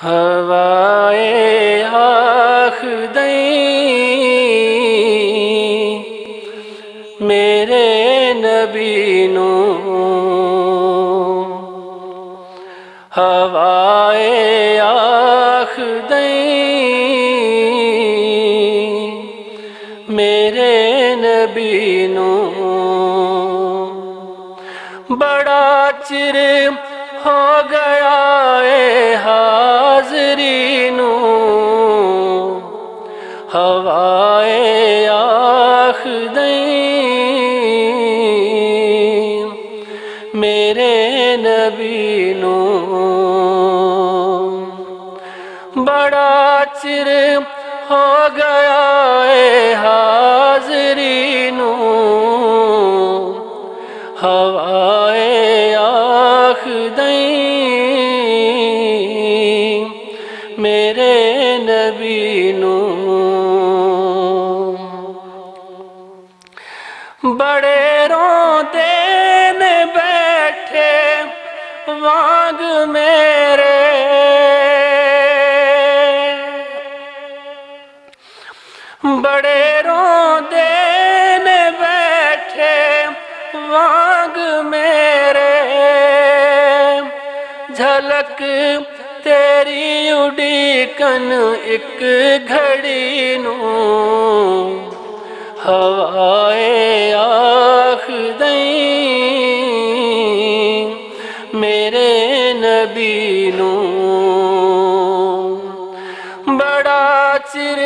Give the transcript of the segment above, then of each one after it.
ہوائے آخدیں میرے نبی نو، ہوائے آخدیں میرے نبی نو، بڑا چر ہو گیا اے حاضرینو، ہوائے آخدیں میرے نبی نو، بڑا چر ہو گیا اے حاضرینو، ہوائے آخدیں میرے نبی نو، بڑے روندے نے بیٹھے وانگ میرے، بڑے روندے نے بیٹھے وانگ میرے، جھلک تیری اڈیکن ایک گھڑی نو، ہوائے آخدیں میرے نبی نو، بڑا چر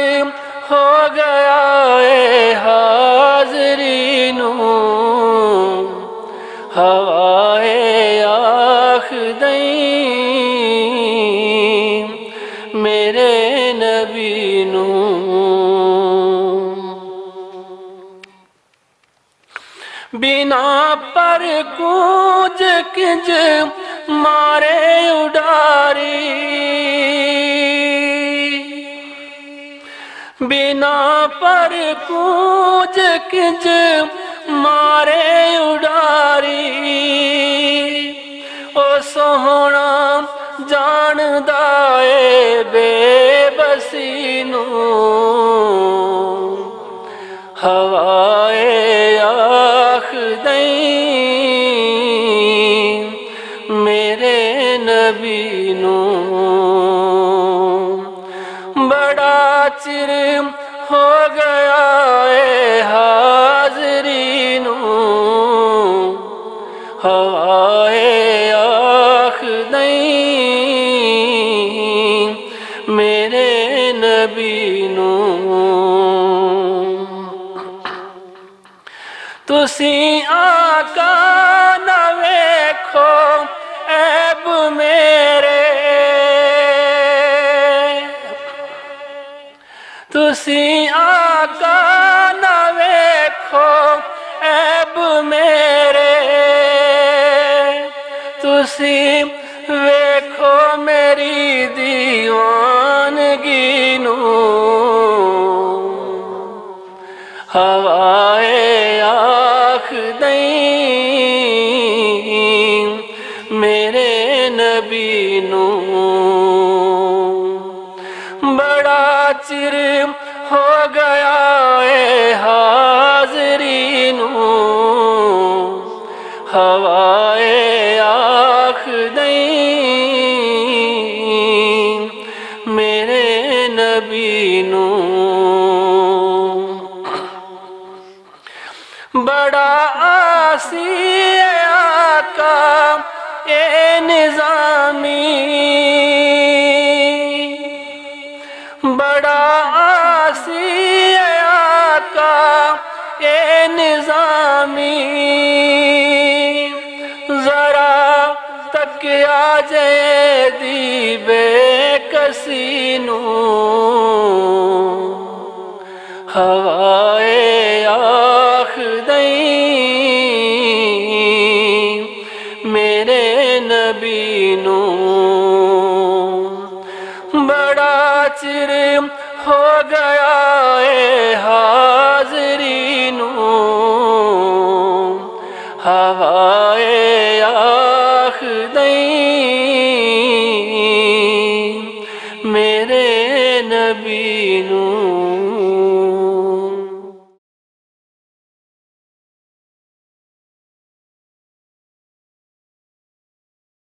ہو گیا اے حاضرینو، ہوائے آخدیں میرے نبی نو، بنا پر کونج کنج مارے اڈاری، بنا پر کونج کنج مارے اڈاری، او سوہنا جاندا اے بے بسی نو، ہوائے آخدیں میرے نبی نو، بڑا چر ہو گیا اے حاضرینو، ہوائے آخدیں میرے نبی نو، تسی آقا نہ ویکھو عیب میرے، تسی آقا نہ ویکھو عیب میرے، تسی ویکھو میری دیوانگی نو، ہوائے آخدیں میرے نبی نو، بڑا چر ہو گیا اے حاضرینو، ہوائے آخدیں میرے نبی نو، بڑا آسی اے آقا اے نظامی، بڑا آسی اے آقا اے نظامی، ذرا تکیا جے دی بے کسی نو، ہوائے آخدیں میرے نبی نو، بڑا چر ہو گیا اے حاضرینو، ہوائے آخدیں میرے نبی نو